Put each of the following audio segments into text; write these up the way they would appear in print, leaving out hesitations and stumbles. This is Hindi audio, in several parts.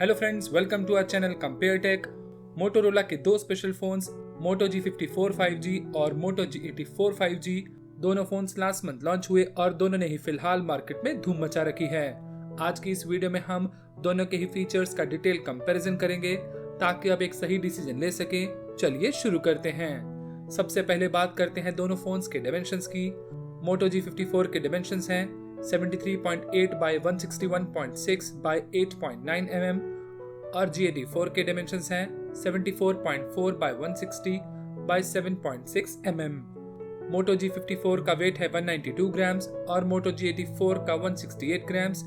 Hello friends, welcome to our channel compare tech. Motorola के दो स्पेशल फोन्स मोटो G54 5G और मोटो G84 5G दोनों फोन्स लास्ट मंथ लॉन्च हुए और दोनों ने ही फिलहाल मार्केट में धूम मचा रखी है। आज की इस वीडियो में हम दोनों के ही फीचर्स का डिटेल कंपैरिजन करेंगे ताकि आप एक सही डिसीजन ले सकें। चलिए शुरू करते हैं। सबसे पहले बात करते हैं दोनों फोन्स के डायमेंशंस की। मोटो G54 के डायमेंशंस हैं 73.8 by 161.6 by 8.9 mm और G84 के डायमेंशंस हैं 74.4 by 160 by 7.6 mm। Motto G54 का वेट है 192 ग्राम्स और मोटो G84 का 168 ग्राम्स।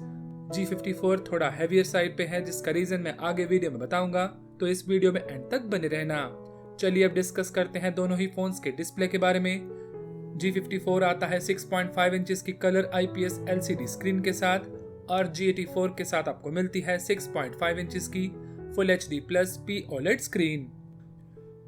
G54 थोड़ा हैवियर साइड पे है, जिसका रीजन मैं आगे वीडियो में बताऊंगा, तो इस वीडियो में एंड तक बने रहना। चलिए अब डिस्कस करते हैं दोनों ही फोन्स के डिस्प्ले के बारे में। G54 आता है 6.5 इंचेस की कलर IPS LCD स्क्रीन के साथ और G84 के साथ आपको मिलती है 6.5 इंचेस की full HD plus POLED screen.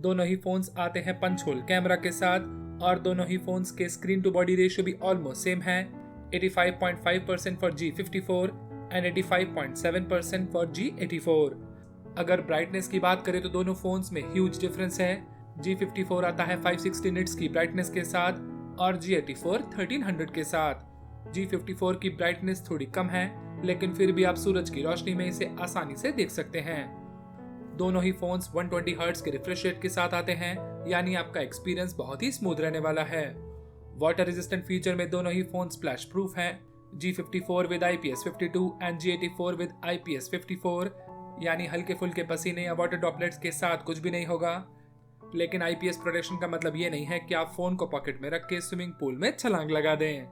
दोनों ही फोन्स आते हैं पंच होल कैमरा के साथ और दोनों ही फोन्स के स्क्रीन टू बॉडी रेशियो भी ऑलमोस्ट सेम है, 85.5% for G54 and 85.7% for G84। अगर ब्राइटनेस की बात करें तो दोनों फोन्स में ह्यूज डिफरेंस है। G54 आता है 560 निट्स की ब्राइटनेस के साथ और G84 1300 के साथ। G54 की ब्राइटनेस थोड़ी कम है, लेकिन फिर भी आप सूरज की रोशनी में इसे आसानी से देख सकते हैं। दोनों ही फोन्स 120 हर्ट्ज के रिफ्रेश रेट के साथ आते हैं, यानी आपका एक्सपीरियंस बहुत ही स्मूथ रहने वाला है। वाटर रेजिस्टेंट फीचर में दोनों ही फोन स्प्लैश प्रूफ हैं। G54 with IPS 52 and G84 with IPS 54, यानी हल्के फुल्के पसीने या वाटर ड्रॉपलेट्स के साथ कुछ भी नहीं होगा। लेकिन IPS प्रोटेक्शन का मतलब ये नहीं है कि आप फोन को पॉकेट में रख के स्विमिंग पूल में छलांग लगा दें।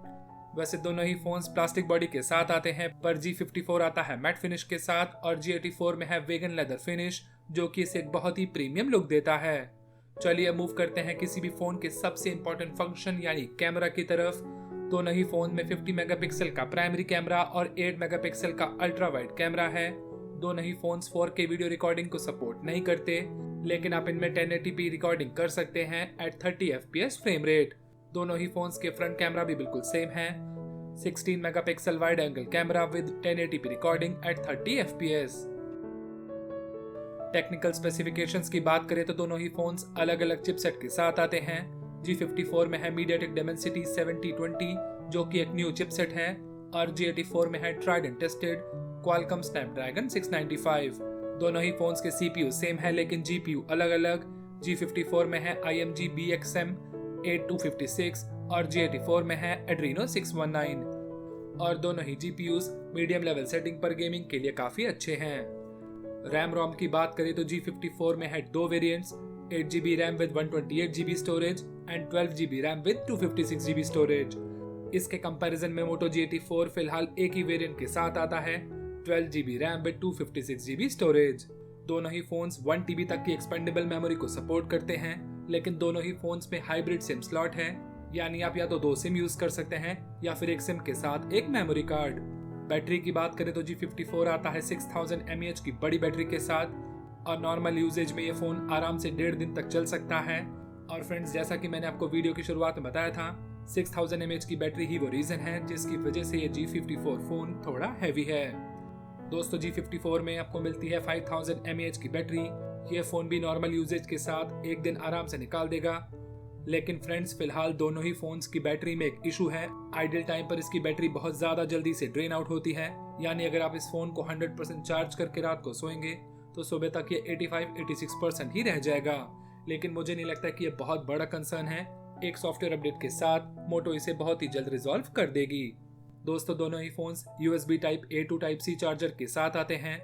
वैसे दोनों ही फोन्स प्लास्टिक बॉडी के साथ आते हैं, पर G54 आता है मैट फिनिश के साथ और G84 में है वेगन लेदर फिनिश, जो कि इसे एक बहुत ही प्रीमियम लुक देता है। चलिए अब मूव करते हैं किसी भी फोन के सबसे इंपॉर्टेंट फंक्शन यानी कैमरा की तरफ। दोनों ही फोन में 50 मेगापिक्सल का प्राइमरी कैमरा और 8 मेगापिक्सल का अल्ट्रा वाइड कैमरा है। दोनों ही फोन्स 4K वीडियो रिकॉर्डिंग को सपोर्ट नहीं करते, लेकिन आप इनमें 1080p रिकॉर्डिंग कर सकते हैं एट 30 FPS फ्रेम रेट। दोनों ही फोन्स के फ्रंट कैमरा भी बिल्कुल सेम है, 16 megapixel wide angle camera with 1080p recording at 30 FPS। Technical specifications की बात करें तो दोनों ही फोन्स अलग अलग चिपसेट के साथ आते हैं। G54 में है MediaTek Dimensity 7020, जो कि एक न्यू चिपसेट है, और G84 में है tried and tested Qualcomm Snapdragon 695। दोनों ही फोन्स के CPU सेम है, लेकिन GPU अलग अलग। G54 में है IMG BXM 8256 और G84 में है Adreno 619, और दोनों ही GPUs मीडियम लेवल सेटिंग पर गेमिंग के लिए काफी अच्छे हैं। रैम रोम की बात करें तो G54 में है दो variants, 8GB RAM with 128GB storage and 12GB RAM with 256GB storage. इसके कंपैरिजन में मोटो G84 फिलहाल एक ही वेरिएंट के साथ आता है, 12GB RAM with 256GB storage. दोनों ही फोन्स 1TB तक की एक्सपेंडेबल मेमोरी को सपोर्ट करते हैं, लेकिन दोनों ही फोन्स में हाइब्रिड सिम स्लॉट है, यानी आप या तो दो सिम यूज कर सकते हैं या फिर एक सिम के साथ एक मेमोरी कार्ड। बैटरी की बात करें तो G54 आता है 6000 mAh की बड़ी बैटरी के साथ और नॉर्मल यूजेज में ये फोन आराम से 1.5 दिन तक चल सकता है। और फ्रेंड्स, जैसा कि मैंने आपको वीडियो की शुरुआत में बताया था, 6000 mAh की बैटरी ही वो रीजन है जिसकी वजह से ये G54 फोन थोड़ा हैवी है। दोस्तों, G54 में आपको मिलती है 5000 mAh की बैटरी। ये फोन भी नॉर्मल यूजेज के साथ एक दिन आराम से निकाल देगा। लेकिन फ्रेंड्स, फिलहाल दोनों ही फोन्स की बैटरी में एक इशू है। आइडल टाइम पर इसकी बैटरी बहुत ज्यादा जल्दी से ड्रेन आउट होती है, यानी अगर आप इस फोन को 100% चार्ज करके रात को सोएंगे तो सुबह तक ये 85-86% ही रह जाएगा। लेकिन मुझे नहीं लगता कि ये बहुत बड़ा कंसर्न है। एक सॉफ्टवेयर अपडेट के साथ मोटो इसे बहुत ही जल्द रिजॉल्व कर देगी। दोस्तों, दोनों ही phones USB type A to type C charger के साथ आते हैं।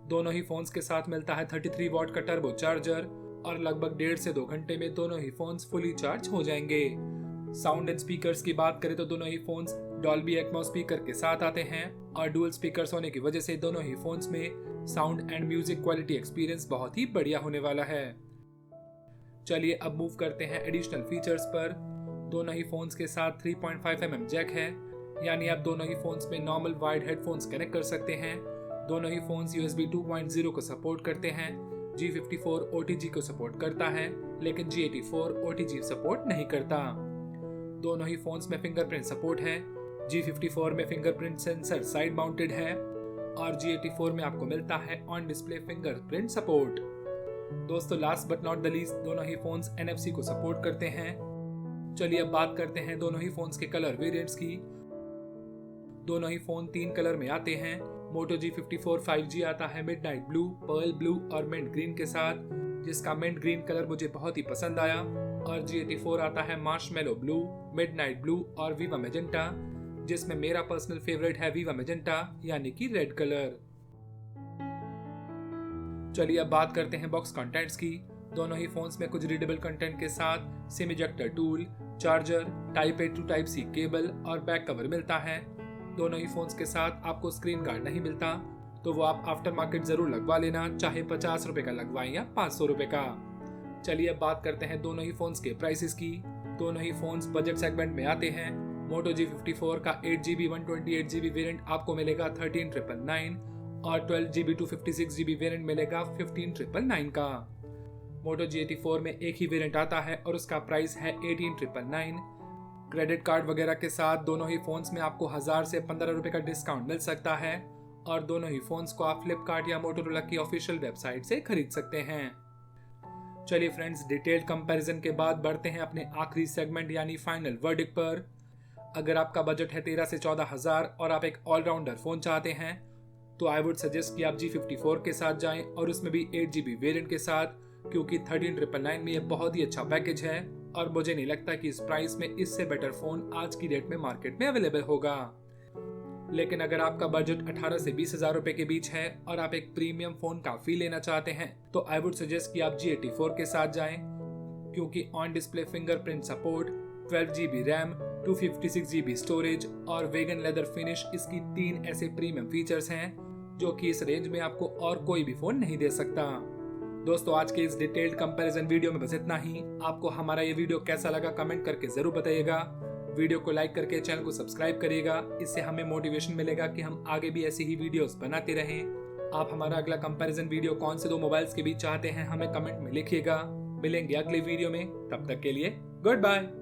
दोनों ही फोन्स के साथ मिलता है 33 वॉट का टर्बो चार्जर और लगभग 1.5 से 2 घंटे में दोनों ही फोन्स फुली चार्ज हो जाएंगे। साउंड एंड स्पीकर्स की बात करें तो दोनों ही फोन्स डॉल्बी एटमॉस स्पीकर के साथ आते हैं और डुअल स्पीकर्स होने की वजह से दोनों ही फोन्स में sound and music quality experience बहुत ही बढ़िया होने वाला है। चलिए अब मूव करते हैं एडिशनल फीचर्स पर। दोनों ही फोन्स के साथ 3.5mm जैक है, यानी आप दोनों ही फोन्स में नॉर्मल वाइड हेडफोन्स कनेक्ट कर सकते हैं। दोनों ही फोन्स USB 2.0 को सपोर्ट करते हैं। G54 OTG को सपोर्ट करता है, लेकिन G84 OTG सपोर्ट नहीं करता। दोनों ही फोन्स में फिंगरप्रिंट सपोर्ट है। G54 में फिंगरप्रिंट सेंसर साइड माउंटेड है और G84 में आपको मिलता है ऑन डिस्प्ले फिंगरप्रिंट सपोर्ट। दोस्तों last but not the least, दोनों ही फोन्स NFC को सपोर्ट करते हैं। चलिए अब बात करते हैं दोनों ही फोन्स के कलर वेरिएंट्स की। दोनों ही फोन 3 कलर में आते हैं। Moto G54 5G आता है मिडनाइट ब्लू, पर्ल ब्लू और मिंट ग्रीन के साथ, जिसका मिंट ग्रीन कलर मुझे बहुत ही पसंद आया। और G84 आता है मार्शमेलो ब्लू, मिडनाइट ब्लू और वीवा मैजेंटा, जिसमें मेरा पर्सनल फेवरेट है वीवा मैजेंटा यानी कि रेड कलर। चलिए अब बात करते हैं बॉक्स कंटेंट्स की। दोनों ही फोन्स में कुछ रीडेबल कंटेंट के साथ SIM ejector tool, charger, type A to type C cable और बैक कवर मिलता है। दोनों ही फोन्स के साथ आपको स्क्रीन गार्ड नहीं मिलता, तो वो आप आफ्टर मार्केट जरूर लगवा लेना, चाहे 50 रुपए का लगवाएं या 500 रुपए का। चलिए अब बात करते हैं दोनों ही फोन्स के प्राइसेस की। दोनों ही फोन्स बजट सेगमेंट में आते हैं। Moto G54 का 8GB 128GB वेरिएंट आपको मिलेगा 13,999 और 12GB 256GB वेरिएंट मिलेगा 15,999 का। Moto G84 में एक ही वेरिएंट आता है और उसका प्राइस है 18,999। क्रेडिट कार्ड वगैरह के साथ दोनों ही फोन्स में आपको 1000 से 15 रुपए का डिस्काउंट मिल सकता है और दोनों ही फोन्स को आप फ्लिपकार्ट या मोटोरोला की ऑफिशियल वेबसाइट से खरीद सकते हैं। चलिए फ्रेंड्स, डिटेल्ड कंपैरिजन के बाद बढ़ते हैं अपने आखिरी सेगमेंट यानी फाइनल वर्डिक्ट पर। अगर आपका बजट है 13 से 14,000 और आप एक ऑलराउंडर फोन चाहते हैं तो आई वुड सजेस्ट कि आप G54 के साथ जाएं और उसमें भी 8GB वेरिएंट के साथ, क्योंकि 13,999 में ये बहुत ही अच्छा पैकेज है और मुझे नहीं लगता कि इस प्राइस में इससे बेटर फोन आज की डेट में मार्केट में अवेलेबल होगा। लेकिन अगर आपका बजट 18 से 20,000 रुपए के बीच है और आप एक प्रीमियम फोन का फील लेना चाहते हैं तो आई वुड सजेस्ट कि आप G84 के साथ जाएं, क्योंकि on display fingerprint support, 12GB RAM, 256GB storage और वेगन लेदर फिनिश इसकी 3 ऐसे प्रीमियम फीचर्स हैं जो कि इस रेंज में आपको और कोई भी फोन नहीं दे सकता। दोस्तों आज के इस डिटेल्ड कंपैरिजन वीडियो में बस इतना ही। आपको हमारा ये वीडियो कैसा लगा कमेंट करके जरूर बताइएगा। वीडियो को लाइक करके चैनल को सब्सक्राइब करिएगा, इससे हमें मोटिवेशन मिलेगा कि हम आगे भी ऐसी ही वीडियोस बनाते रहें। आप हमारा अगला कंपैरिजन वीडियो कौन से 2 मोबाइल्स के बीच चाहते हैं हमें कमेंट में लिखिएगा। मिलेंगे अगले वीडियो में, तब तक के लिए गुड बाय।